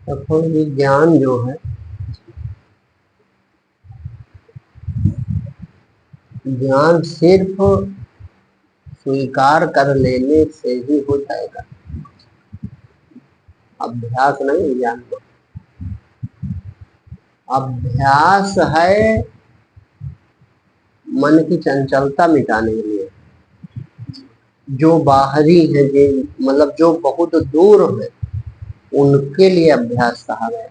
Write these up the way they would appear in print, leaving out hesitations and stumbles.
सफल विज्ञान जो है, ज्ञान सिर्फ स्वीकार कर लेने से ही हो जाएगा, अभ्यास नहीं ज्ञान को। अभ्यास है मन की चंचलता मिटाने के लिए। जो बाहरी है, मतलब जो बहुत दूर है, उनके लिए अभ्यास कहा गया।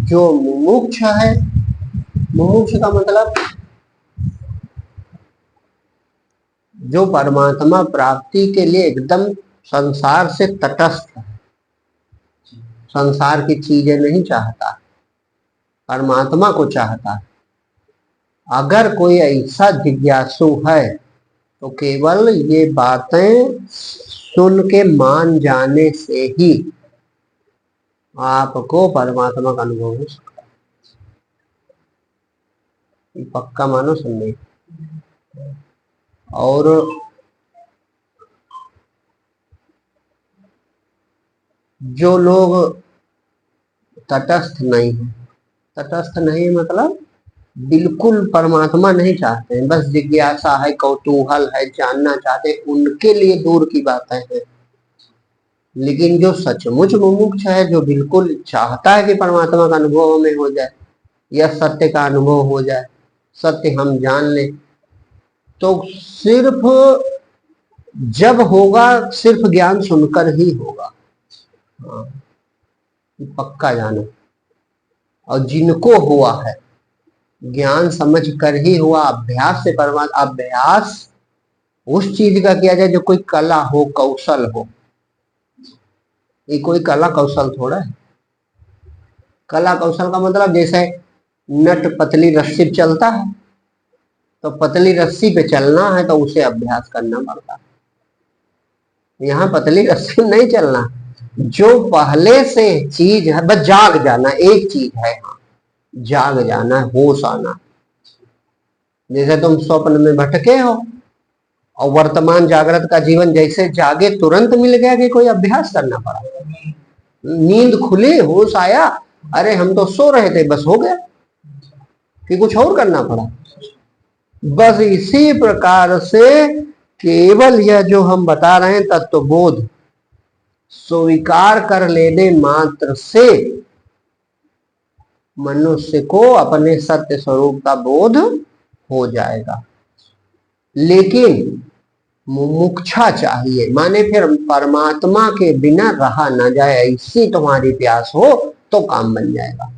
जो मुमुक्ष है, मुमुक्ष का मतलब जो परमात्मा प्राप्ति के लिए एकदम संसार से तटस्थ है, संसार की चीजें नहीं चाहता, परमात्मा को चाहता है। अगर कोई ऐसा जिज्ञासु है तो केवल ये बातें सुन के मान जाने से ही आपको परमात्मा का अनुभव हो सकता है। पक्का मानो सुनने। और जो लोग तटस्थ नहीं है, तटस्थ नहीं मतलब बिल्कुल परमात्मा नहीं चाहते हैं, बस जिज्ञासा है, कौतूहल है, जानना चाहते हैं, उनके लिए दूर की बातें हैं। लेकिन जो सचमुच मुमुक्ष है, जो बिल्कुल चाहता है कि परमात्मा का अनुभव हमें हो जाए या सत्य का अनुभव हो जाए, सत्य हम जान लें, तो सिर्फ जब होगा सिर्फ ज्ञान सुनकर ही होगा। हाँ, पक्का जानो। और जिनको हुआ है ज्ञान समझ कर ही हुआ, अभ्यास से परमात्मा। अभ्यास उस चीज का किया जाए जो कोई कला हो, कौशल हो। ये कोई कला कौशल थोड़ा है। कला कौशल का मतलब जैसे नट पतली रस्सी पे चलता है, तो पतली रस्सी पे चलना है तो उसे अभ्यास करना पड़ता है। यहाँ पतली रस्सी नहीं चलना, जो पहले से चीज है, बस जाग जाना, एक चीज है। हाँ, जाग जाना, होश आना। जैसे तुम स्वप्न में भटके हो और वर्तमान जागृत का जीवन जैसे जागे, तुरंत मिल गया कि कोई अभ्यास करना पड़ा? नींद खुली, होश आया, अरे हम तो सो रहे थे, बस हो गया कि कुछ और करना पड़ा? बस इसी प्रकार से केवल यह जो हम बता रहे हैं तत्वबोध स्वीकार कर लेने मात्र से मनुष्य को अपने सत्य स्वरूप का बोध हो जाएगा। लेकिन मुमुक्षा चाहिए, माने फिर परमात्मा के बिना रहा ना जाए, ऐसी तुम्हारी प्यास हो तो काम बन जाएगा।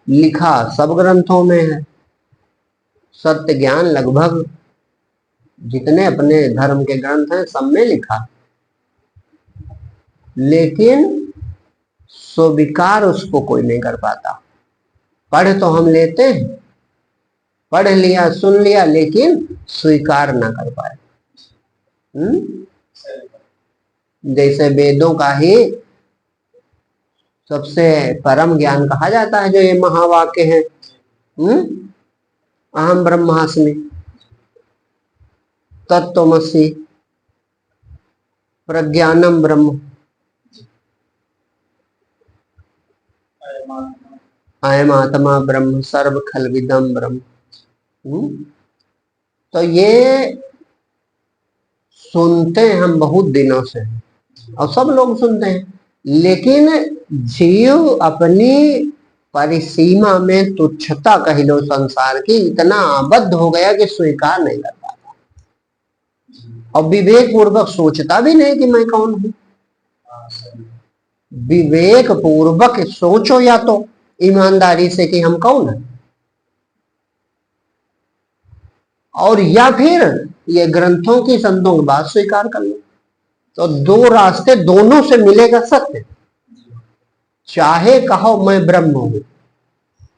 लिखा सब ग्रंथों में है, सत्य ज्ञान लगभग जितने अपने धर्म के ग्रंथ हैं सब में लिखा, लेकिन स्वीकार उसको कोई नहीं कर पाता। पढ़ तो हम लेते हैं, पढ़ लिया, सुन लिया, लेकिन स्वीकार ना कर पाए। जैसे वेदों का ही सबसे परम ज्ञान कहा जाता है जो ये महावाक्य है, अहम ब्रह्मास्मि, तत्त्वमसि, प्रज्ञानम ब्रह्म, अयम आत्मा ब्रह्म, सर्व खलविदम ब्रह्म। तो ये सुनते हैं हम बहुत दिनों से, और सब लोग सुनते हैं, लेकिन जीव अपनी परिसीमा में तुच्छता कह लो संसार की, इतना आबद्ध हो गया कि स्वीकार नहीं कर पाता, और विवेक पूर्वक सोचता भी नहीं कि मैं कौन हूं। विवेक पूर्वक सोचो या तो ईमानदारी से कि हम कौन है, और या फिर ये ग्रंथों की, संतों की बात स्वीकार कर लो। तो दो रास्ते, दोनों से मिलेगा सत्य। चाहे कहो मैं ब्रह्म हूं,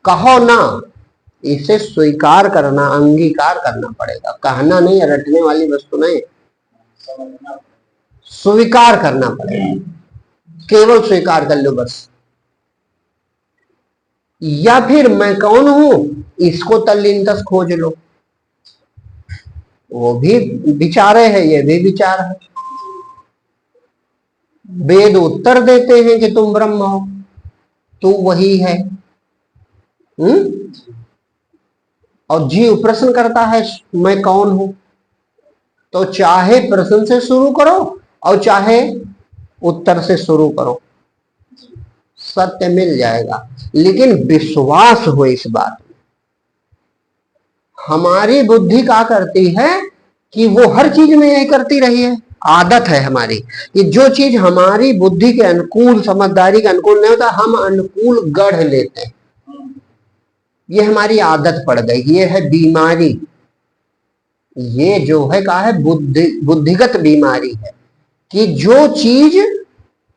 कहो ना, इसे स्वीकार करना, अंगीकार करना पड़ेगा। कहना नहीं, रटने वाली वस्तु नहीं, स्वीकार करना पड़ेगा। केवल स्वीकार कर लो बस। या फिर मैं कौन हूं, इसको तल्लीनतस खोज लो, वो भी विचारे है, ये भी विचार है। वेद उत्तर देते हैं कि तुम ब्रह्म हो, तू वही है। और जीव प्रश्न करता है मैं कौन हूं। तो चाहे प्रश्न से शुरू करो और चाहे उत्तर से शुरू करो, सत्य मिल जाएगा। लेकिन विश्वास हो इस बात में। हमारी बुद्धि क्या करती है कि वो हर चीज में यही करती रही है। आदत है हमारी कि जो चीज हमारी बुद्धि के अनुकूल, समझदारी के अनुकूल नहीं होता, हम अनुकूल गढ़ लेते हैं। ये हमारी आदत पड़ गई, ये है बीमारी। ये जो है कहा है बुद्धिगत बीमारी है कि जो चीज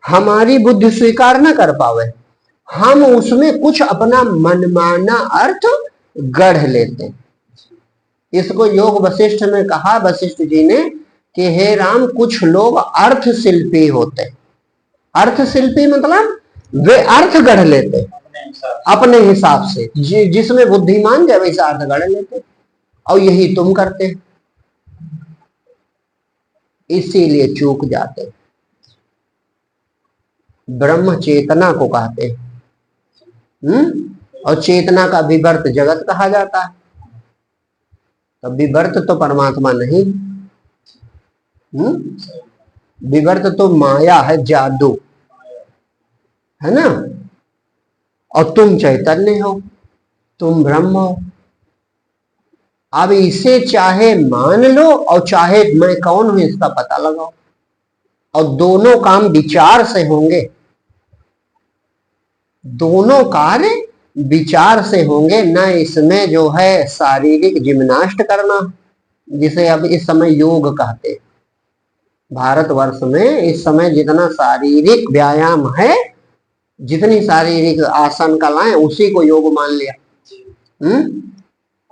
हमारी बुद्धि स्वीकार न कर पावे, हम उसमें कुछ अपना मनमाना अर्थ गढ़ लेते हैं। इसको योग वशिष्ठ में कहा, वशिष्ठ जी ने, कि हे राम, कुछ लोग अर्थ शिल्पी होते। अर्थ शिल्पी मतलब वे अर्थ गढ़ लेते अपने हिसाब से, जिसमें बुद्धिमान जब वैसा अर्थ गढ़ लेते, और यही तुम करते, इसीलिए चूक जाते। ब्रह्म चेतना को कहते हैं। और चेतना का विवर्त जगत कहा जाता है। तो विवर्त तो परमात्मा नहीं, विवर्त तो माया है, जादू है ना। और तुम चैतन्य हो, तुम ब्रह्म हो। अब इसे चाहे मान लो और चाहे मैं कौन हूं इसका पता लगाओ, और दोनों काम विचार से होंगे। दोनों कार्य विचार से होंगे, न इसमें जो है शारीरिक जिम्नास्ट करना, जिसे अब इस समय योग कहते। भारतवर्ष में इस समय जितना शारीरिक व्यायाम है, जितनी शारीरिक आसन कलाएं, उसी को योग मान लिया।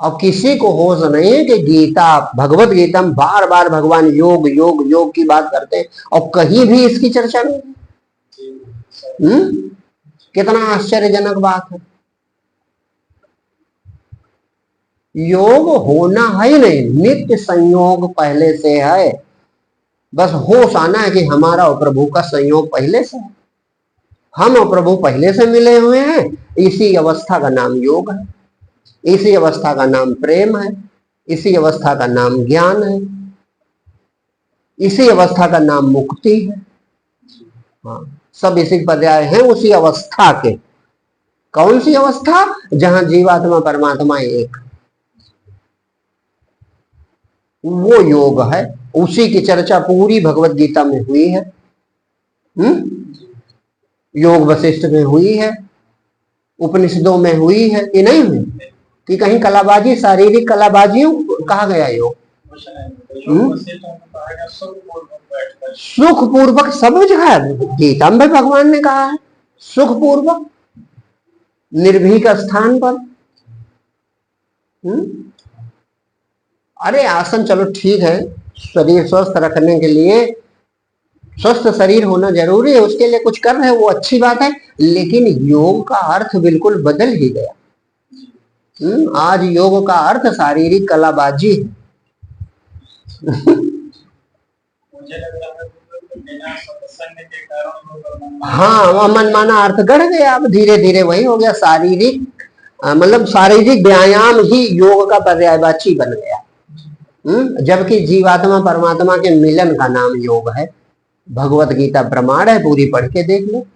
अब किसी को होश नहीं है कि गीता, भगवत गीता में बार बार भगवान योग योग योग की बात करते हैं और कहीं भी इसकी चर्चा नहीं। कितना आश्चर्यजनक बात है। योग होना है ही नहीं, नित्य संयोग पहले से है। बस होश आना है कि हमारा और प्रभु का संयोग पहले से है, हम और प्रभु पहले से मिले हुए हैं। इसी अवस्था का नाम योग है, इसी अवस्था का नाम प्रेम है, इसी अवस्था का नाम ज्ञान है, इसी अवस्था का नाम मुक्ति है। हाँ, सब इसी पर्याय हैं उसी अवस्था के। कौन सी अवस्था? जहां जीवात्मा परमात्मा एक, वो योग है। उसी की चर्चा पूरी भगवत गीता में हुई है, योग वशिष्ठ में हुई है, उपनिषदों में हुई है कि नहीं हुई? कि कहीं कलाबाजी, शारीरिक कलाबाजियों कहा गया योग? सुख पूर्वक सब जगह गीता में भगवान ने कहा है, सुख पूर्वक निर्भीक स्थान पर। अरे आसन चलो ठीक है, शरीर स्वस्थ रखने के लिए, स्वस्थ शरीर होना जरूरी है, उसके लिए कुछ कर रहे हैं वो अच्छी बात है। लेकिन योग का अर्थ बिल्कुल बदल ही गया। आज योग का अर्थ शारीरिक कलाबाजी है। हाँ, वह मनमाना अर्थ गढ़ गया। अब धीरे धीरे वही हो गया, शारीरिक मतलब शारीरिक व्यायाम ही योग का पर्यायवाची बन गया। जबकि जीवात्मा परमात्मा के मिलन का नाम योग है। भगवत गीता प्रमाण है, पूरी पढ़ के देख लो।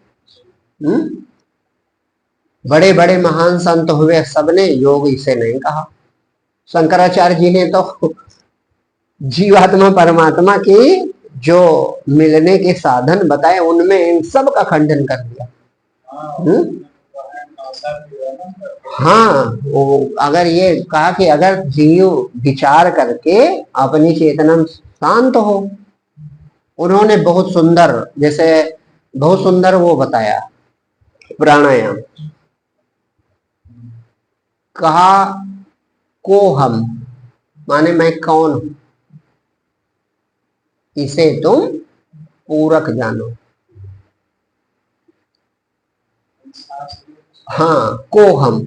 बड़े बड़े महान संत हुए, सबने योग इसे नहीं कहा। शंकराचार्य जी ने तो जीवात्मा परमात्मा की जो मिलने के साधन बताए, उनमें इन सब का खंडन कर दिया। हाँ, वो अगर ये कहा कि अगर जीव विचार करके अपनी चेतना में शांत हो, उन्होंने बहुत सुंदर, जैसे बहुत सुंदर वो बताया प्राणायाम। कहा को हम माने मैं कौन हूं, इसे तुम पूरक जानो। हाँ, को हम।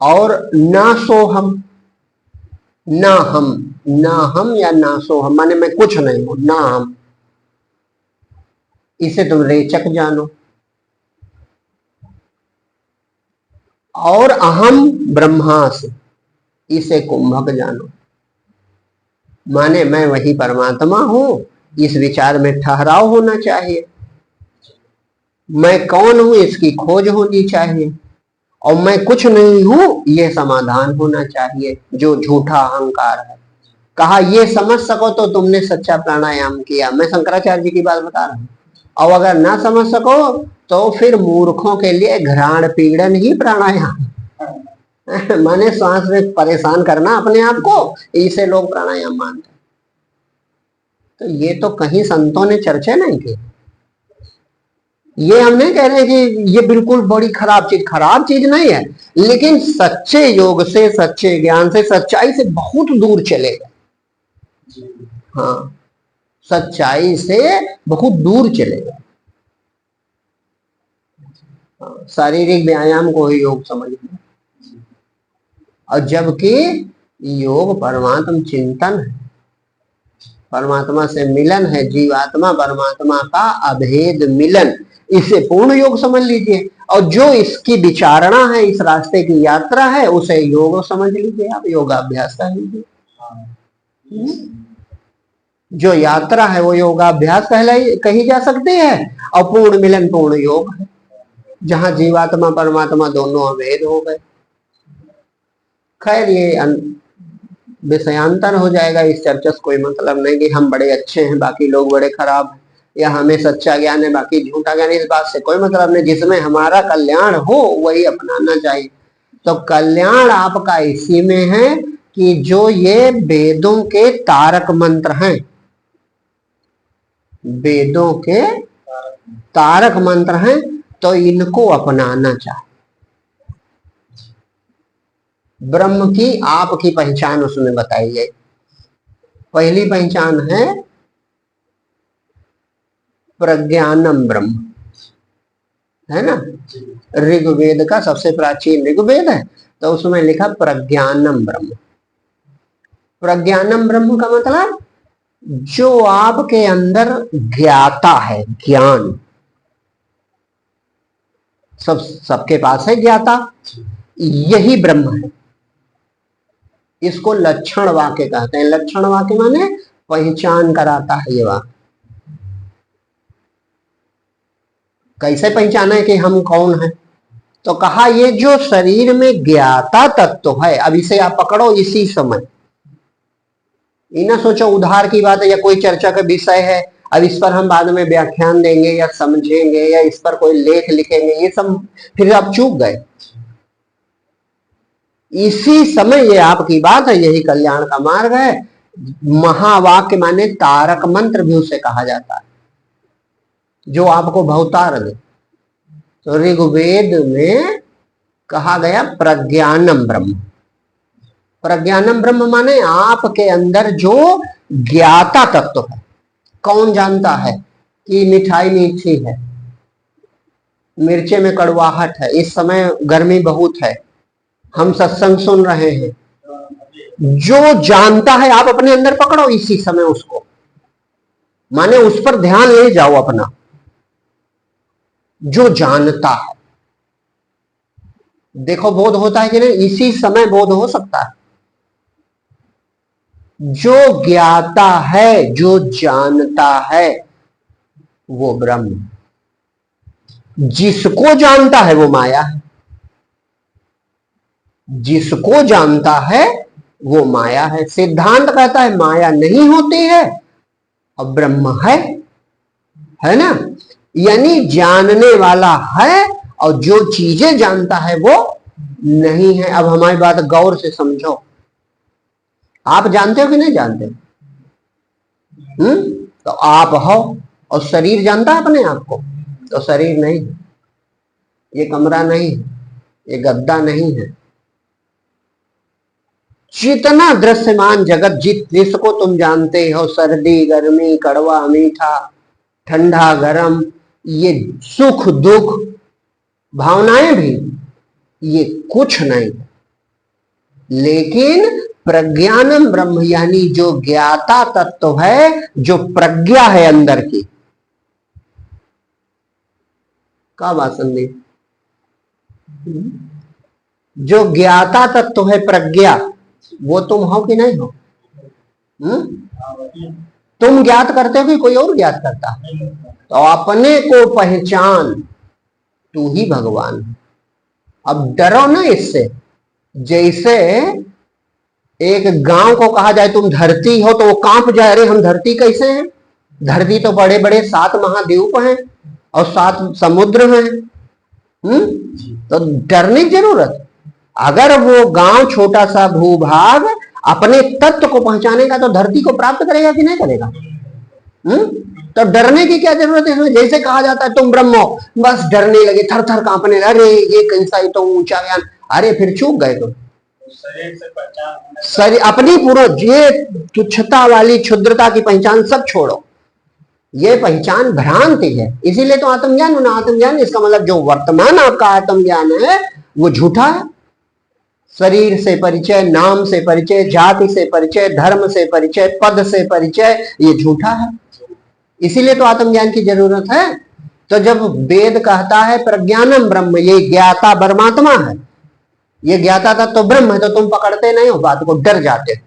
और ना सो हम, ना हम, ना हम या ना सो हम, माने मैं कुछ नहीं हूं, ना हम, इसे तुम रेचक जानो। और अहम ब्रह्मास्मि, इसे कुंभक जानो। माने मैं वही परमात्मा हूं, इस विचार में ठहराव होना चाहिए। मैं कौन हूं इसकी खोज होनी चाहिए, और मैं कुछ नहीं हूं यह समाधान होना चाहिए, जो झूठा अहंकार है। कहा ये समझ सको तो तुमने सच्चा प्राणायाम किया। मैं शंकराचार्य जी की बात बता रहा हूं। और अगर ना समझ सको तो फिर मूर्खों के लिए घ्राण पीड़न ही प्राणायाम माने श्वास में परेशान करना अपने आप को, इसे लोग प्राणायाम मानते। तो ये तो कहीं संतों ने चर्चा नहीं की। ये हम नहीं कह रहे कि ये बिल्कुल बड़ी खराब चीज नहीं है, लेकिन सच्चे योग से, सच्चे ज्ञान से, सच्चाई से बहुत दूर चले गए। हाँ, सच्चाई से बहुत दूर चले गए। शारीरिक व्यायाम को ही योग समझ लिया, और जबकि योग परमात्म चिंतन है, परमात्मा से मिलन है, जीवात्मा परमात्मा का अभेद मिलन, इसे पूर्ण योग समझ लीजिए। और जो इसकी विचारणा है, इस रास्ते की यात्रा है, उसे योग समझ लीजिए, आप योगाभ्यास कर लीजिए। जो यात्रा है वो योगाभ्यास कही जा सकती है, और पूर्ण मिलन पूर्ण योग है, जहां जीवात्मा परमात्मा दोनों अभेद हो गए। खैर ये विषयांतर हो जाएगा, इस चर्चा से कोई मतलब नहीं कि हम बड़े अच्छे हैं बाकी लोग बड़े खराब हैं, या हमें सच्चा ज्ञान है बाकी झूठा ज्ञान, इस बात से कोई मतलब नहीं। जिसमें हमारा कल्याण हो वही अपनाना चाहिए। तो कल्याण आपका इसी में है कि जो ये वेदों के तारक मंत्र हैं, वेदों के तारक मंत्र हैं, तो इनको अपनाना चाहिए। ब्रह्म की आपकी पहचान उसमें बताई गई। पहली पहचान है प्रज्ञानम ब्रह्म, है ना। ऋग्वेद का सबसे प्राचीन ऋग्वेद है, तो उसमें लिखा प्रज्ञानम ब्रह्म। प्रज्ञानम ब्रह्म का मतलब जो आपके अंदर ज्ञाता है, ज्ञान सबके पास है ज्ञाता, यही ब्रह्म है। इसको लक्षण वाक्य कहते हैं। लक्षण वाक्य माने पहचान कराता है ये वाक्य। कैसे पहचाने कि हम कौन है, तो कहा ये जो शरीर में ज्ञाता तत्व है, अब इसे आप पकड़ो इसी समय। ये ना सोचो उधार की बात है या कोई चर्चा का विषय है, अब इस पर हम बाद में व्याख्यान देंगे या समझेंगे या इस पर कोई लेख लिखेंगे, ये सब फिर आप चूक गए। इसी समय ये आपकी बात है, यही कल्याण का मार्ग है। महावाक्य माने तारक मंत्र भी उसे कहा जाता है, जो आपको भवतार दे। तो ऋग्वेद में कहा गया प्रज्ञानम ब्रह्म। प्रज्ञानम ब्रह्म माने आपके अंदर जो ज्ञाता तत्व है। कौन जानता है कि मिठाई मीठी है, मिर्चे में कड़वाहट है, इस समय गर्मी बहुत है, हम सत्संग सुन रहे हैं। जो जानता है आप अपने अंदर पकड़ो इसी समय उसको, माने उस पर ध्यान ले जाओ अपना। जो जानता है, देखो बोध होता है कि नहीं, इसी समय बोध हो सकता है। जो ज्ञाता है, जो जानता है, वो ब्रह्म। जिसको जानता है वो माया है, जिसको जानता है वो माया है। सिद्धांत कहता है माया नहीं होती है और ब्रह्म है ना। यानी जानने वाला है और जो चीजें जानता है वो नहीं है। अब हमारी बात गौर से समझो, आप जानते हो कि नहीं जानते? तो आप हो, और शरीर जानता है अपने आप को? तो शरीर नहीं है, ये कमरा नहीं है, ये गद्दा नहीं है। जितना दृश्यमान जगत जिसको तुम जानते हो, सर्दी गर्मी, कड़वा मीठा, ठंडा गरम, ये सुख दुख, भावनाएं भी, ये कुछ नहीं, लेकिन प्रज्ञानम ब्रह्म यानी जो ज्ञाता तत्व है, जो प्रज्ञा है अंदर की। का बात समझे? जो ज्ञाता तत्व है प्रज्ञा, वो तुम हो कि नहीं हो? तुम ज्ञात करते हो कि कोई और ज्ञात करता? तो अपने को पहचान, तू ही भगवान। अब डरो ना इससे। जैसे एक गांव को कहा जाए तुम धरती हो, तो वो कांप जाए, अरे हम धरती कैसे हैं? धरती तो बड़े बड़े 7 महाद्वीप हैं और 7 समुद्र हैं। तो डरने की जरूरत। अगर वो गांव छोटा सा भूभाग अपने तत्व को पहचानेगा तो धरती को प्राप्त करेगा कि नहीं करेगा? तो डरने की क्या जरूरत है? जैसे कहा जाता है तुम ब्रह्म हो, बस डरने लगे, थर थर कांपने लगे, अरे ये कैसा, ही तो ऊंचा ज्ञान। अरे फिर चूक गए तुम। शरीर अपनी पूरा, ये तुच्छता वाली क्षुद्रता की पहचान सब छोड़ो। ये पहचान भ्रांति है। इसीलिए तो आत्मज्ञान होना। आत्मज्ञान इसका मतलब जो वर्तमान आपका आत्मज्ञान है वो झूठा है। शरीर से परिचय, नाम से परिचय, जाति से परिचय, धर्म से परिचय, पद से परिचय, ये झूठा है। इसीलिए तो आत्मज्ञान की जरूरत है। तो जब वेद कहता है प्रज्ञानम ब्रह्म, ये ज्ञाता परमात्मा है, ये ज्ञाता था तो ब्रह्म है, तो तुम पकड़ते नहीं हो बात को, डर जाते।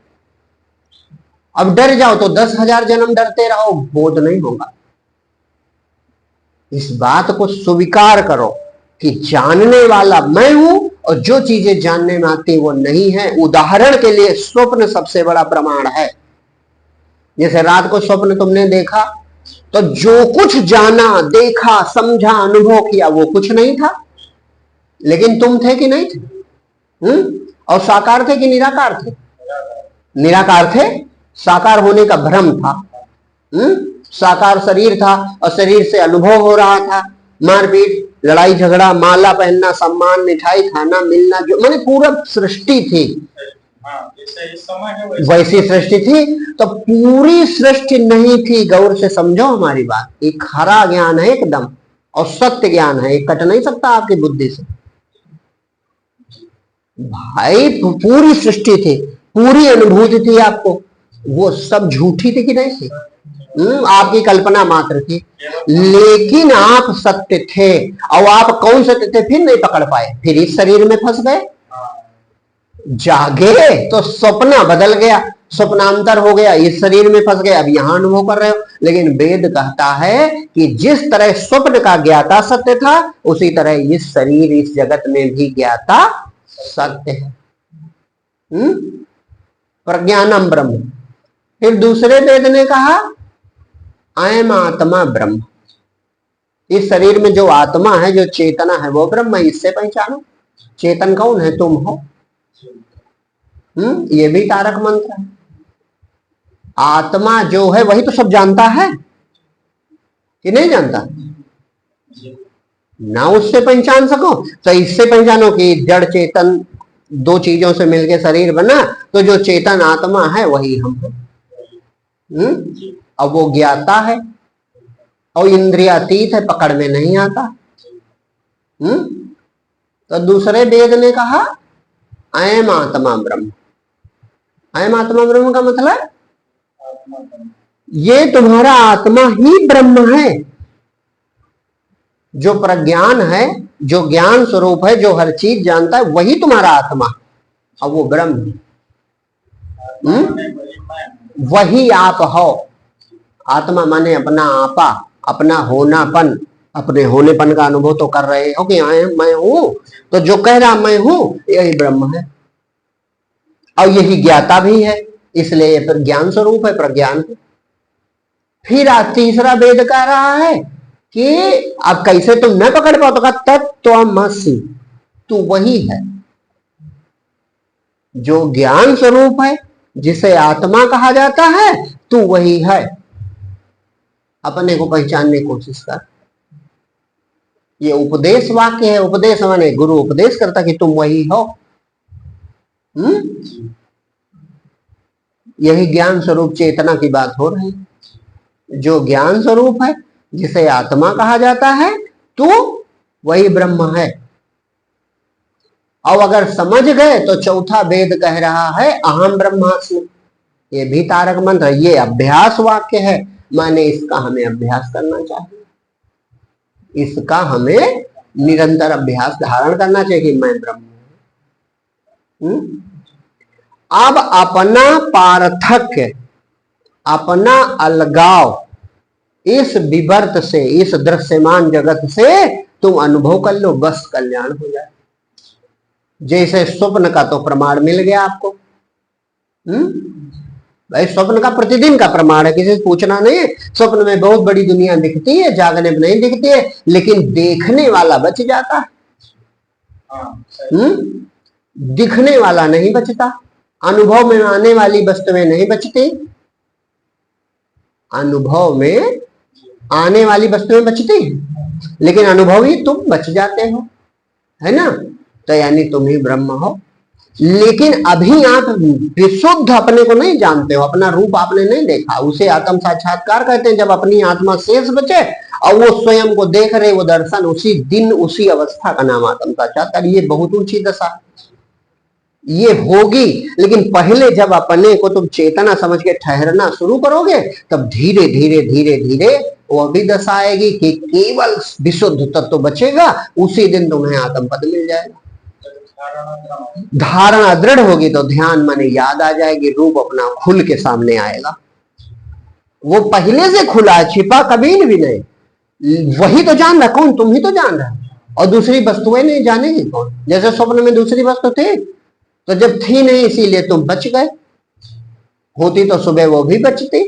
अब डर जाओ तो 10,000 जन्म डरते रहो, बोध नहीं होगा। इस बात को स्वीकार करो कि जानने वाला मैं हूं और जो चीजें जानने में आती वो नहीं है। उदाहरण के लिए स्वप्न सबसे बड़ा प्रमाण है। जैसे रात को स्वप्न तुमने देखा, तो जो कुछ जाना, देखा, समझा, अनुभव किया वो कुछ नहीं था, लेकिन तुम थे कि नहीं थे? और साकार थे कि निराकार थे? निराकार थे। साकार होने का भ्रम था। साकार शरीर था और शरीर से अनुभव हो रहा था, मारपीट, लड़ाई झगड़ा, माला पहनना, सम्मान, मिठाई खाना, मिलना, जो मैंने पूरा सृष्टि थी। वैसी सृष्टि थी। तो पूरी सृष्टि नहीं थी। गौर से समझो हमारी बात। एक खरा ज्ञान है एकदम, और सत्य ज्ञान है, एक कट नहीं सकता आपकी बुद्धि से। भाई पूरी सृष्टि थी, पूरी अनुभूति थी आपको, वो सब झूठी थी कि नहीं थी? आपकी कल्पना मात्र थी, लेकिन आप सत्य थे। और आप कौन सत्य थे फिर नहीं पकड़ पाए, फिर इस शरीर में फंस गए। जागे तो स्वप्न बदल गया, स्वप्नांतर हो गया, इस शरीर में फंस गए, अब यहां अनुभव कर रहे हो। लेकिन वेद कहता है कि जिस तरह स्वप्न का ज्ञाता सत्य था, उसी तरह इस शरीर, इस जगत में भी ज्ञाता सत्य है। प्रज्ञानम ब्रह्म। फिर दूसरे वेद ने कहा अयम आत्मा ब्रह्म। इस शरीर में जो आत्मा है, जो चेतना है, वो ब्रह्म है, इससे पहचानो। चेतन कौन है? तुम हो। ये भी तारक मंत्र है। आत्मा जो है वही तो सब जानता है कि नहीं जानता? ना उससे पहचान सको तो इससे पहचानो कि जड़ चेतन दो चीजों से मिलकर शरीर बना, तो जो चेतन आत्मा है वही हम हो। अब वो ज्ञाता है और इंद्रियातीत है, पकड़ में नहीं आता। तो दूसरे वेद ने कहा अयम आत्मा ब्रह्म। अयम आत्मा ब्रह्म का मतलब ये तुम्हारा आत्मा ही ब्रह्म है। जो प्रज्ञान है, जो ज्ञान स्वरूप है, जो हर चीज जानता है, वही तुम्हारा आत्मा, और वो ब्रह्म है। वही आप हो। आत्मा माने अपना आपा, अपना होनापन। अपने होनेपन का अनुभव तो कर रहे हो कि मैं हूं, तो जो कह रहा मैं हूं यही ब्रह्म है, और यही ज्ञाता भी है, इसलिए ये ज्ञान स्वरूप है, प्रज्ञान है। फिर तीसरा वेद कह रहा है कि अब कैसे तुम न पकड़ पाओ, तो कहा तत्त्वमसि, तू वही है जो ज्ञान स्वरूप है, जिसे आत्मा कहा जाता है, तू वही है। अपने को पहचानने की कोशिश कर। ये उपदेश वाक्य है। उपदेश माने गुरु उपदेश करता कि तुम वही हो। यही ज्ञान स्वरूप चेतना की बात हो रही है। जो ज्ञान स्वरूप है, जिसे आत्मा कहा जाता है, तो वही ब्रह्म है। और अगर समझ गए तो चौथा वेद कह रहा है अहम ब्रह्मास्मि। ये भी तारक मंत्र, ये अभ्यास वाक्य है, माने इसका हमें अभ्यास करना चाहिए, इसका हमें निरंतर अभ्यास धारण करना चाहिए कि मैं ब्रह्म हूं। अब अपना पार्थक्य, अपना अलगाव इस विवर्त से, इस दृश्यमान जगत से तुम अनुभव कर लो, बस कल्याण हो जाए। जैसे स्वप्न का तो प्रमाण मिल गया आपको। भाई स्वप्न का प्रतिदिन का प्रमाण है, किसी से पूछना नहीं है। स्वप्न में बहुत बड़ी दुनिया दिखती है, जागने में नहीं दिखती है, लेकिन देखने वाला बच जाता है। दिखने वाला नहीं बचता, अनुभव में आने वाली वस्तुएं नहीं बचती, अनुभव में आने वाली वस्तुएं बचती, लेकिन अनुभवी तुम बच जाते हो, है ना। तो यानी तुम ही ब्रह्म हो। लेकिन अभी आप विशुद्ध अपने को नहीं जानते हो, अपना रूप आपने नहीं देखा, उसे आत्म साक्षात्कार कहते हैं। जब अपनी आत्मा शेष बचे और वो स्वयं को देख रहे, वो दर्शन, उसी दिन उसी अवस्था का नाम आत्म साक्षात्कार। ये बहुत ऊंची दशा ये होगी, लेकिन पहले जब अपने को तुम चेतना समझ के ठहरना शुरू करोगे, तब धीरे धीरे धीरे धीरे वो भी दशा आएगी कि केवल विशुद्ध तत्व बचेगा, उसी दिन तुम्हें आत्म पद मिल जाएगा। धारणा दृढ़ होगी तो ध्यान माने याद आ जाएगी, रूप अपना खुल के सामने आएगा। वो पहले से खुला है, छिपा कभी भी नहीं। वही तो जान रहा, कौन? तुम ही तो जान रहा, और दूसरी वस्तुएं नहीं जानेगी कौन। जैसे स्वप्न में दूसरी वस्तु थी, तो जब थी नहीं इसीलिए तुम बच गए, होती तो सुबह वो भी बचती।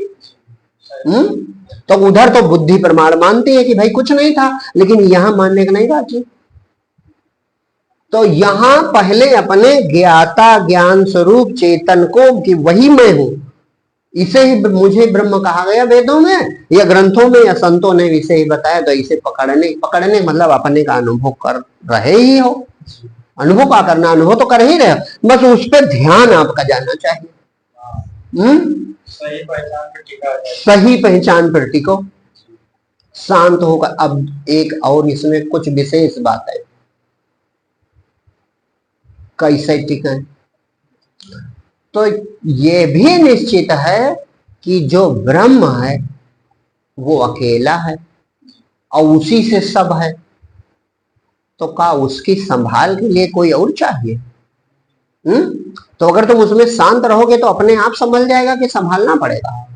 तो उधर तो बुद्धि प्रमाण मानती है कि भाई कुछ नहीं था, लेकिन यहां मानने का नहीं राजी। तो यहां पहले अपने ज्ञाता ज्ञान स्वरूप चेतन को कि वही मैं हूं, इसे ही मुझे ब्रह्म कहा गया वेदों में या ग्रंथों में या संतों ने इसे ही बताया। तो इसे पकड़ने मतलब अपने का अनुभव कर रहे ही हो। अनुभव का करना, अनुभव तो कर ही रहे हो, बस उस पर ध्यान आपका जाना चाहिए। सही पहचान पर टिको, शांत होकर। अब एक और इसमें कुछ विशेष बात है, कैसे टिके? तो ये भी निश्चित है कि जो ब्रह्म है वो अकेला है और उसी से सब है, तो क्या उसकी संभाल के लिए कोई और चाहिए? तो अगर तुम उसमें शांत रहोगे तो अपने आप संभल जाएगा कि संभालना पड़ेगा?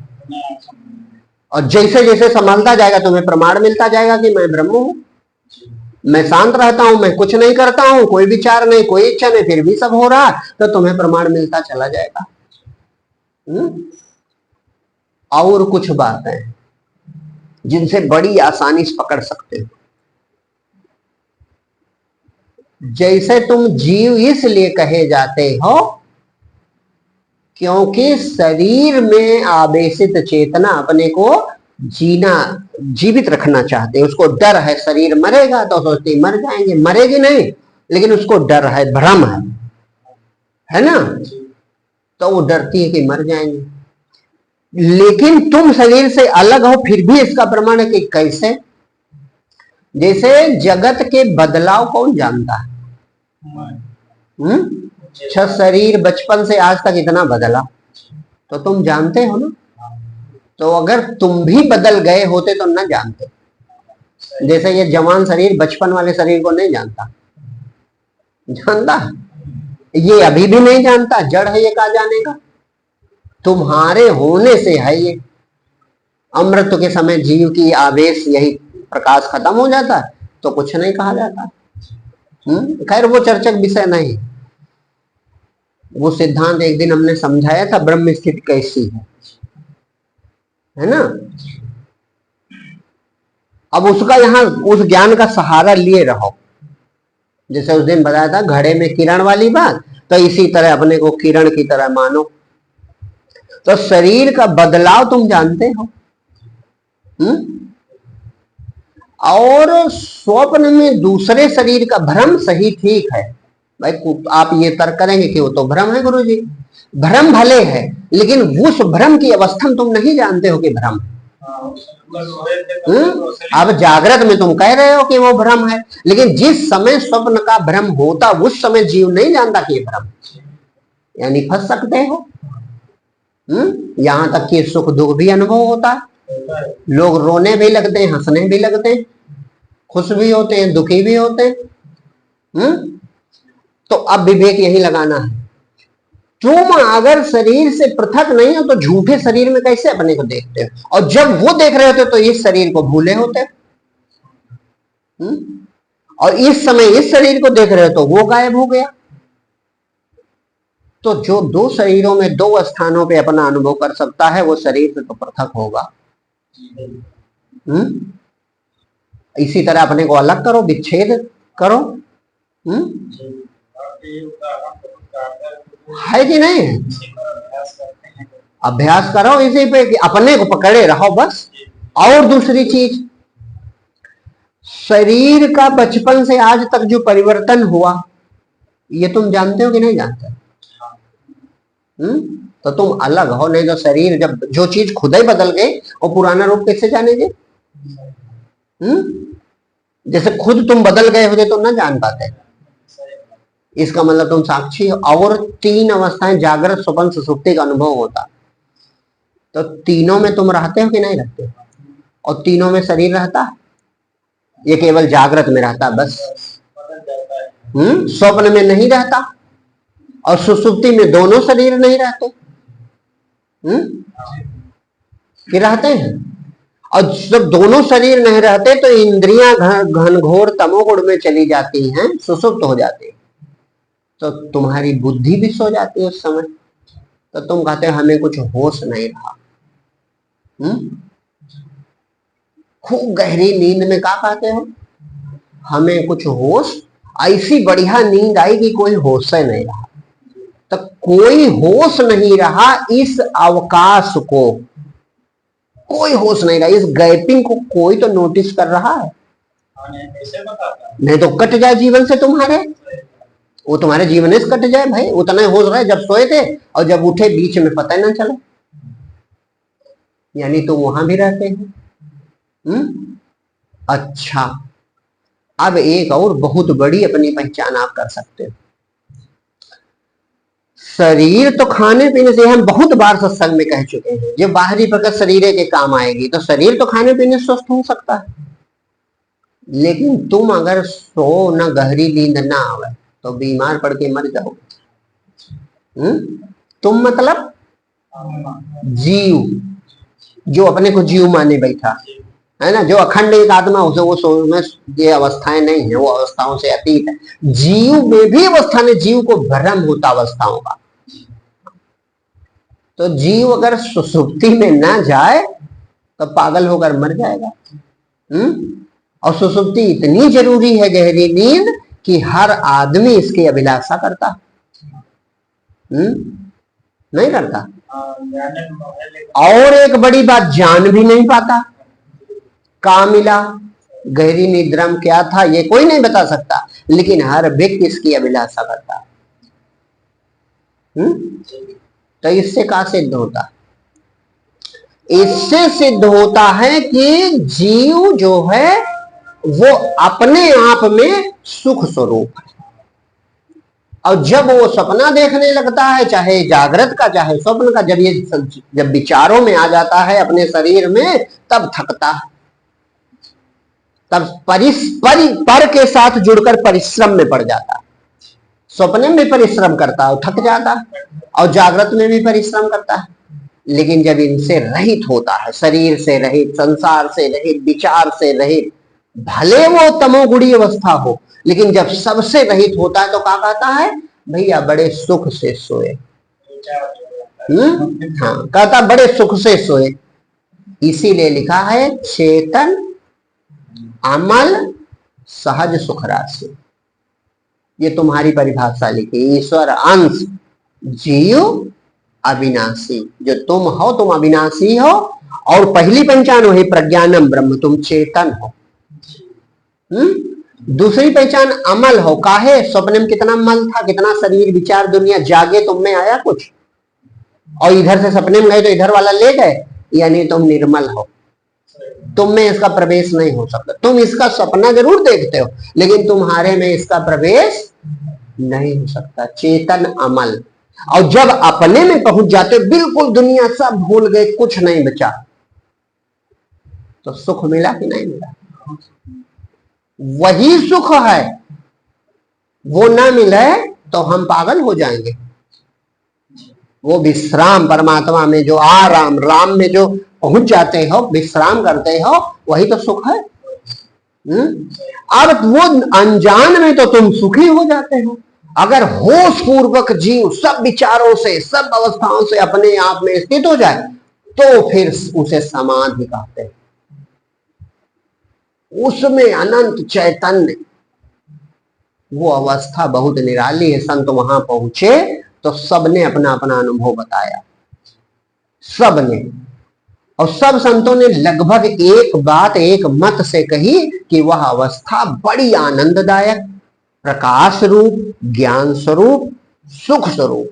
और जैसे जैसे संभालता जाएगा तुम्हें प्रमाण मिलता जाएगा कि मैं ब्रह्म हूं, मैं शांत रहता हूं, मैं कुछ नहीं करता हूं, कोई विचार नहीं, कोई इच्छा नहीं, फिर भी सब हो रहा है, तो तुम्हें प्रमाण मिलता चला जाएगा। और कुछ बातें जिनसे बड़ी आसानी से पकड़ सकते हो। जैसे तुम जीव इसलिए कहे जाते हो क्योंकि शरीर में आवेशित चेतना अपने को जीवित रखना चाहते हैं। उसको डर है शरीर मरेगा, तो सोचती मर जाएंगे, मरेगी नहीं, लेकिन उसको डर है, भ्रम है ना। तो वो डरती है कि मर जाएंगे। लेकिन तुम शरीर से अलग हो, फिर भी इसका प्रमाण है कि कैसे? जैसे जगत के बदलाव कौन जानता है? शरीर बचपन से आज तक इतना बदला, तो तुम जानते हो ना। तो अगर तुम भी बदल गए होते तो न जानते। जैसे ये जवान शरीर बचपन वाले शरीर को नहीं जानता, जानता ये अभी भी नहीं जानता, जड़ है ये कहा जानेगा। तुम्हारे होने से है ये। अमृत के समय जीव की आवेश यही प्रकाश खत्म हो जाता है तो कुछ नहीं कहा जाता। खैर वो चर्चक विषय नहीं, वो सिद्धांत एक दिन हमने समझाया था, ब्रह्म स्थिति कैसी है ना। अब उसका यहाँ उस ज्ञान का सहारा लिए रहो। जैसे उस दिन बताया था घड़े में किरण वाली बात, तो इसी तरह अपने को किरण की तरह मानो। तो शरीर का बदलाव तुम जानते हो। और स्वप्न में दूसरे शरीर का भ्रम सही ठीक है भाई, आप ये तर्क करेंगे कि वो तो भ्रम है गुरुजी। भ्रम भले है, लेकिन उस भ्रम की अवस्था तुम नहीं जानते हो कि भ्रम। अब जागृत में तुम कह रहे हो कि वो भ्रम है, लेकिन जिस समय स्वप्न का भ्रम होता उस समय जीव नहीं जानता कि ये भ्रम, यानी फंस सकते हो। यहां तक कि सुख दुख भी अनुभव होता है, लोग रोने भी लगते हैं, हंसने भी लगते हैं, खुश भी होते हैं, दुखी भी होते हैं। तो अब विवेक यही लगाना है। तुम अगर शरीर से पृथक नहीं हो तो झूठे शरीर में कैसे अपने को देखते हो, और जब वो देख रहे होते तो इस शरीर को भूले होते। और इस समय इस शरीर को देख रहे हो तो वो गायब हो गया। तो जो दो शरीरों में दो स्थानों पे अपना अनुभव कर सकता है वो शरीर से तो पृथक होगा। इसी तरह अपने को अलग करो, विच्छेद करो। है कि नहीं? अभ्यास करो इसी पे कि अपने को पकड़े रहो बस। और दूसरी चीज, शरीर का बचपन से आज तक जो परिवर्तन हुआ ये तुम जानते हो कि नहीं जानते? तो तुम अलग हो, नहीं तो शरीर जब जो चीज खुद ही बदल गई वो पुराना रूप कैसे जानेंगे? जैसे खुद तुम बदल गए होते तो ना जान पाते। इसका मतलब तुम साक्षी हो। और तीन अवस्थाएं जागृत स्वप्न सुषुप्ति का अनुभव होता, तो तीनों में तुम रहते हो कि नहीं रहते? और तीनों में शरीर रहता है? ये केवल जागृत में रहता बस। स्वप्न में नहीं रहता, और सुषुप्ति में दोनों शरीर नहीं रहते। कि रहते हैं? और जब दोनों शरीर नहीं रहते तो इंद्रियां घनघोर तमोगुण में चली जाती हैं, सुषुप्त हो जाती है, तो तुम्हारी बुद्धि भी सो जाती है उस समय। तो तुम कहते हो हमें कुछ होश नहीं रहा। खूब गहरी नींद में क्या कहते हो? हमें कुछ होश, ऐसी बढ़िया नींद आई कि कोई होश ही नहीं रहा। तो कोई होश नहीं रहा, इस अवकाश को कोई होश नहीं रहा, इस गैपिंग को कोई तो नोटिस कर रहा है। नहीं तो कट जाए जीवन से तुम्हारे, वो तुम्हारे जीवन से कट जाए भाई। उतना होश रहा है जब सोए थे, और जब उठे बीच में पता ही ना चला, यानी तुम वहां भी रहते हैं। अच्छा, अब एक और बहुत बड़ी अपनी पहचान आप कर सकते हो। शरीर तो खाने पीने से, हम बहुत बार सत्संग में कह चुके हैं, जो बाहरी प्रकट शरीर के काम आएगी, तो शरीर तो खाने पीने से स्वस्थ हो सकता है, लेकिन तुम अगर सो ना, गहरी नींद ना आवे तो बीमार पड़ के मर जाओगे। तुम मतलब जीव, जो अपने को जीव माने बैठा है ना, जो अखंड एक आत्मा उसे वो सो में ये अवस्थाएं नहीं है, वो अवस्थाओं से अतीत है। जीव में भी अवस्था ने, जीव को भ्रम होता अवस्थाओं का। तो जीव अगर सुसुप्ति में ना जाए तो पागल होकर मर जाएगा। और सुसुप्ति इतनी जरूरी है, गहरी नींद, कि हर आदमी इसकी अभिलाषा करता। नहीं करता। और एक बड़ी बात, जान भी नहीं पाता। कहाँ मिला, गहरी निद्रा में क्या था, ये कोई नहीं बता सकता, लेकिन हर व्यक्ति इसकी अभिलाषा करता। तो इससे क्या सिद्ध होता? इससे सिद्ध होता है कि जीव जो है वो अपने आप में सुख स्वरूप है, और जब वो सपना देखने लगता है, चाहे जागृत का चाहे स्वप्न का, जब विचारों में आ जाता है अपने शरीर में, तब थकता है, तब पर के साथ जुड़कर परिश्रम में पड़ जाता है। स्वप्न में परिश्रम करता है, थक जाता है, और जागृत में भी परिश्रम करता है। लेकिन जब इनसे रहित होता है, शरीर से रहित, संसार से रहित, विचार से रहित, भले वो तमोगुणी अवस्था हो, लेकिन जब सबसे रहित होता है तो क्या कहता है? भैया बड़े सुख से सोए। हाँ, कहता बड़े सुख से सोए। इसीलिए लिखा है चेतन अमल सहज सुख राशि। ये तुम्हारी परिभाषा लिखी, ईश्वर अंश, जीव अविनाशी। जो तुम हो, तुम अविनाशी हो, और पहली पहचान वही प्रज्ञानम ब्रह्म, तुम चेतन हो। दूसरी पहचान अमल हो। काहे? स्वप्न में कितना मल था, कितना शरीर विचार दुनिया, जागे तुम में आया कुछ, और इधर से सपने में गए तो इधर वाला ले गए, यानी तुम निर्मल हो। तुम में इसका प्रवेश नहीं हो सकता। तुम इसका सपना जरूर देखते हो, लेकिन तुम्हारे में इसका प्रवेश नहीं हो सकता। चेतन अमल। और जब अपने में पहुंच जाते, बिल्कुल दुनिया सब भूल गए, कुछ नहीं बचा, तो सुख मिला कि नहीं मिला? वही सुख है। वो ना मिले तो हम पागल हो जाएंगे। वो विश्राम परमात्मा में जो आराम, राम में जो पहुंच जाते हो, विश्राम करते हो, वही तो सुख है। अब वो अनजान में तो तुम सुखी हो जाते हो। अगर होश पूर्वक जीव सब विचारों से, सब अवस्थाओं से अपने आप में स्थित हो जाए, तो फिर उसे समाधि कहते हैं। उसमें अनंत चैतन्य, वो अवस्था बहुत निराली है। संत वहां पहुंचे तो सबने अपना अपना अनुभव बताया, सबने। और सब संतों ने लगभग एक बात, एक मत से कही कि वह अवस्था बड़ी आनंददायक, प्रकाश रूप, ज्ञान स्वरूप, सुख स्वरूप,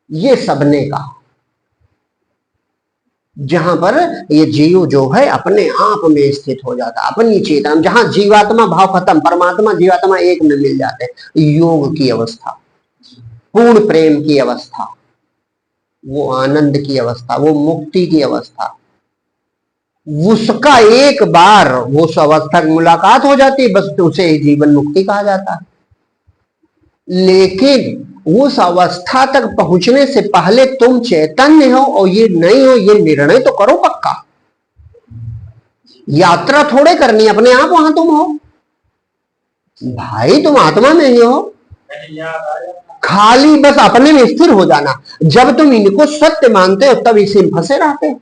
ये सबने कहा। जहां पर ये जीव जो है अपने आप में स्थित हो जाता, अपनी चेतना, जहां जीवात्मा भाव खत्म, परमात्मा जीवात्मा एक में मिल जाते हैं। योग की अवस्था, पूर्ण प्रेम की अवस्था, वो आनंद की अवस्था, वो मुक्ति की अवस्था, उसका एक बार वो उस अवस्था की मुलाकात हो जाती है, बस उसे जीवन मुक्ति कहा जाता है। लेकिन उस अवस्था तक पहुंचने से पहले तुम चैतन्य हो और ये नहीं हो, ये निर्णय तो करो पक्का। यात्रा थोड़े करनी, अपने आप वहां तुम हो भाई, तुम आत्मा में ही हो। खाली बस अपने में स्थिर हो जाना। जब तुम इनको सत्य मानते हो तब इसी में फंसे रहते हो।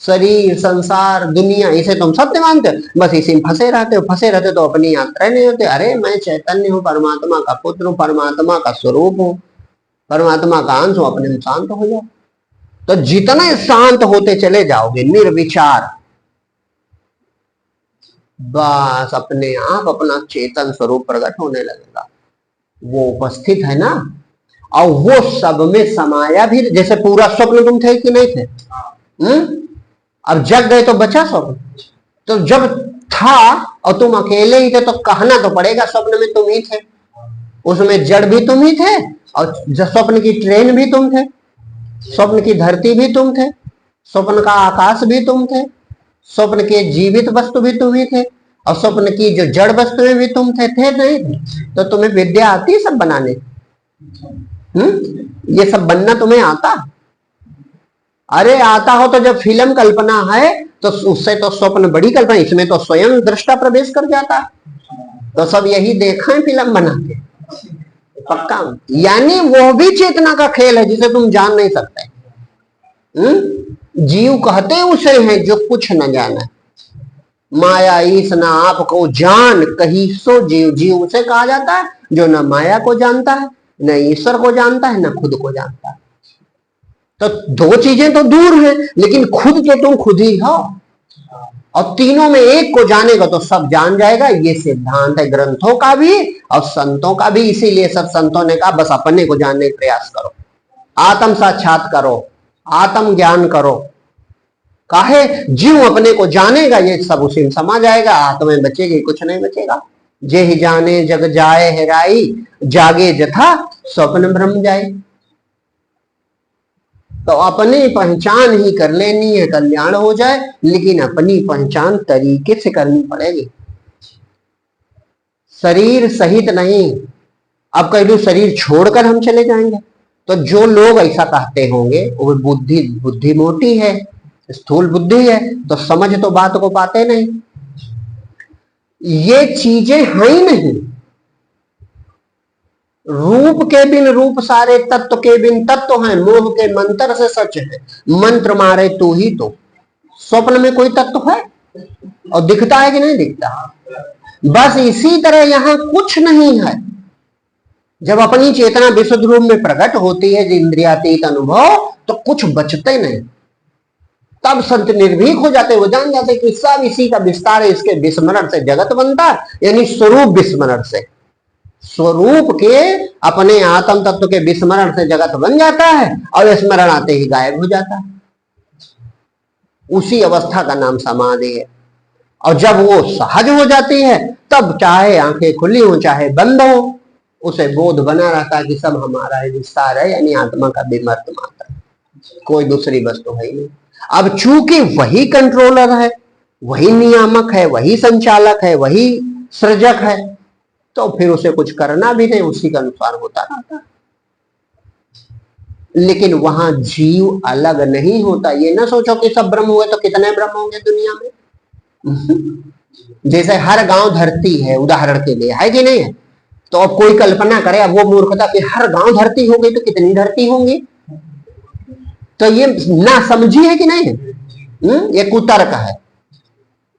शरीर, संसार, दुनिया, इसे तुम सत्य मानते हो, बस इसी में फंसे रहते हो। फंसे रहते तो अपनी यात्रा नहीं होते। अरे मैं चैतन्य हूँ, परमात्मा का पुत्र हूँ, परमात्मा का स्वरूप हूँ, परमात्मा का अंश हूँ, अपने में शांत हो जाओ। तो जितने शांत होते चले जाओगे, निर्विचार, बस अपने आप अपना चेतन स्वरूप प्रकट होने लगेगा। वो उपस्थित है ना, और वो सब में समाया भी। जैसे पूरा स्वप्न तुम थे कि नहीं थे? अब जग गए तो बचा स्वप्न। तो जब था और तुम अकेले ही थे तो कहना तो पड़ेगा स्वप्न में तुम ही थे, उसमें जड़ भी तुम ही थे, और स्वप्न की ट्रेन भी तुम थे, स्वप्न की धरती भी तुम थे, स्वप्न का आकाश भी तुम थे, स्वप्न के जीवित वस्तु भी तुम ही थे, और स्वप्न की जो जड़ वस्तुएं भी तुम थे नहीं? तो तुम्हें विद्या आती है सब बनाने? ये सब बनना तुम्हें आता? अरे आता हो तो जब फिल्म कल्पना है तो उससे तो स्वप्न बड़ी कल्पना, इसमें तो स्वयं दृष्टा प्रवेश कर जाता। तो सब यही देखा है फिल्म बना के पक्का। यानी वो भी चेतना का खेल है जिसे तुम जान नहीं सकते। जीव कहते उसे हैं जो कुछ न जाना। माया ईस न आपको जान कही सो जीव। जीव उसे कहा जाता है जो न माया को जानता है, न ईश्वर को जानता है, न खुद को जानता है। तो दो चीजें तो दूर हैं, लेकिन खुद तो तुम खुद ही हो। और तीनों में एक को जानेगा तो सब जान जाएगा। ये सिद्धांत है ग्रंथों का भी और संतों का भी। इसीलिए सब संतों ने कहा बस अपने को जानने का प्रयास करो, आत्म साक्षात करो, आत्म ज्ञान करो। काहे? जीव अपने को जानेगा, ये सब उसी में समा जाएगा, आत्मा में बचेगी, कुछ नहीं बचेगा। जे ही जाने जग जाए हेराई, जागे जथा स्वप्न ब्रह्म जाए। तो अपनी पहचान ही कर लेनी है, कल्याण हो जाए। लेकिन अपनी पहचान तरीके से करनी पड़ेगी, शरीर सहित नहीं। अब कह लो शरीर छोड़कर हम चले जाएंगे, तो जो लोग ऐसा कहते होंगे वो बुद्धि मोटी है, स्थूल बुद्धि है, तो समझ तो बात को पाते नहीं। ये चीजें हैं ही नहीं। रूप के बिन रूप सारे, तत्व के बिन तत्व हैं, मोह के मंत्र से सच है, मंत्र मारे तू ही तो। स्वप्न में कोई तत्व है और दिखता है कि नहीं दिखता? बस इसी तरह यहां कुछ नहीं है। जब अपनी चेतना विशुद्ध रूप में प्रकट होती है, इंद्रियातीत अनुभव, तो कुछ बचते नहीं। तब संत निर्भीक हो जाते, वो जान जाते कि सब इसी का विस्तार है, इसके विस्मरण से जगत बनता है। यानी स्वरूप विस्मरण से, स्वरूप के अपने आत्म तत्व के विस्मरण से जगत बन जाता है, और स्मरण आते ही गायब हो जाता है। उसी अवस्था का नाम समाधि है। और जब वो सहज हो जाती है तब चाहे आंखें खुली हो चाहे बंद हो, उसे बोध बना रहता है कि सब हमारा ही विस्तार है, यानी आत्मा का विमर्त मात्र, कोई दूसरी वस्तु है ही नहीं। अब चूंकि वही कंट्रोलर है, वही नियामक है, वही संचालक है, वही सृजक है, तो फिर उसे कुछ करना भी नहीं, उसी के अनुसार होता रहता। लेकिन वहां जीव अलग नहीं होता। ये ना सोचो कि सब ब्रह्म हुए तो कितने ब्रह्म होंगे दुनिया में। जैसे हर गांव धरती है, उदाहरण के लिए, है कि नहीं है? तो अब कोई कल्पना करे, अब वो मूर्खता कि हर गांव धरती हो गई तो कितनी धरती होंगी, तो ये ना समझी है कि नहीं है? ये कुतर्क है।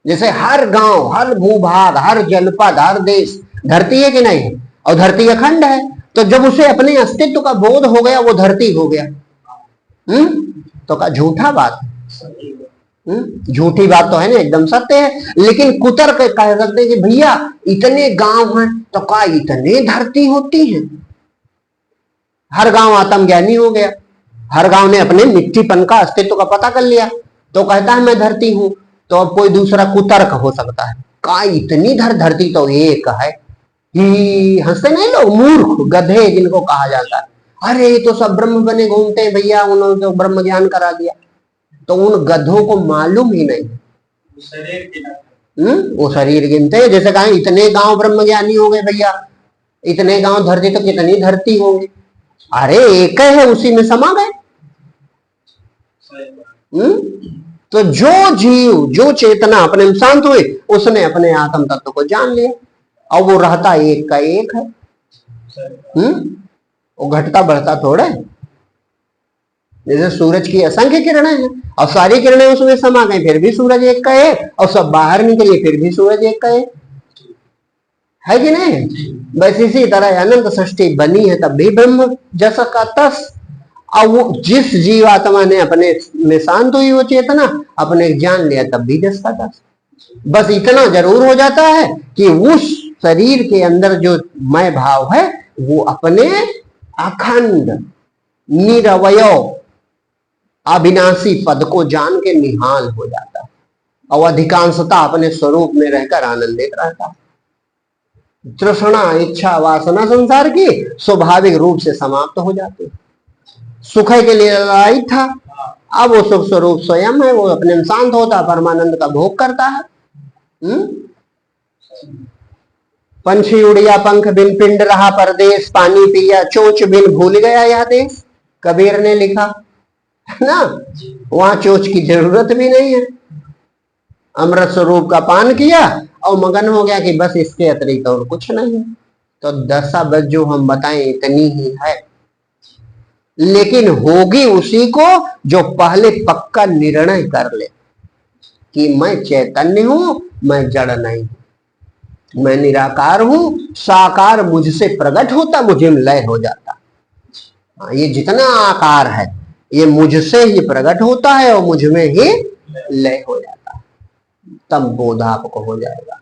जैसे हर गांव, हर भूभाग, हर जनपद, हर देश धरती है कि नहीं है? और धरती अखंड है, तो जब उसे अपने अस्तित्व का बोध हो गया वो धरती हो गया। तो का झूठा बात, झूठी बात तो है ना, एकदम सत्य है। लेकिन कुतर्क कह सकते हैं कि भैया इतने गांव हैं तो का इतने धरती होती है। हर गांव आत्मज्ञानी हो गया, हर गांव ने अपने मिट्टीपन का अस्तित्व का पता कर लिया तो कहता है मैं धरती हूं। तो अब कोई दूसरा कुतर्क हो सकता है, का इतनी धरती तो एक है कि हंसते नहीं लोग, मूर्ख गधे जिनको कहा जाता है, अरे ये तो सब ब्रह्म बने घूमते हैं भैया, उन्होंने तो ब्रह्म ज्ञान करा दिया। तो उन गधों को मालूम ही नहीं, वो शरीर गिनते हैं। जैसे कहा इतने गांव ब्रह्म ज्ञानी हो गए भैया, इतने गांव धरती तो कितनी धरती होंगी, अरे एक है उसी में समा गए। तो जो जीव, जो चेतना अपने में शांत हुई, उसने अपने आत्म तत्व को जान लिया और वो रहता एक का एक है। वो घटता बढ़ता थोड़ा है। जैसे सूरज की असंख्य किरणें हैं और सारी किरणें उसमें समा गई, फिर भी सूरज एक का एक, और सब बाहर निकली फिर भी सूरज एक का एक, है कि नहीं? बस इसी तरह अनंत सृष्टि बनी है तब भी ब्रह्म जस का तस। और वो जिस जीवात्मा ने अपने में शांत हुई वो चेतना, अपने जान लिया तब भी जस का तस। बस इतना जरूर हो जाता है कि उस शरीर के अंदर जो मैं भाव है वो अपने अखंड निरवय अविनाशी पद को जान के निहाल हो जाता है और अधिकांशता अपने स्वरूप में रहकर आनंदित रहता है। तृष्णा, इच्छा, वासना संसार की स्वाभाविक रूप से समाप्त हो जाती है। सुख के लिए लड़ाई था, अब वो सुख स्वरूप स्वयं है, वो अपने में शांत होता, परमानंद का भोग करता है। पंछी उड़िया पंख बिन पिंड रहा परदेश, पानी पिया चोंच बिन भूल गया यह देश, कबीर ने लिखा ना। वहां चोंच की जरूरत भी नहीं है, अमृत स्वरूप का पान किया और मगन हो गया कि बस इसके अतिरिक्त और कुछ नहीं। तो दशा बस जो हम बताएं इतनी ही है, लेकिन होगी उसी को जो पहले पक्का निर्णय कर ले कि मैं चैतन्य हूं, मैं जड़ नहीं हूं, मैं निराकार हूं, साकार मुझसे प्रकट होता, मुझे लय हो जाता। ये जितना आकार है ये मुझसे ही प्रकट होता है और मुझ में ही लय हो जाता है, तब बोध आपको हो जाएगा।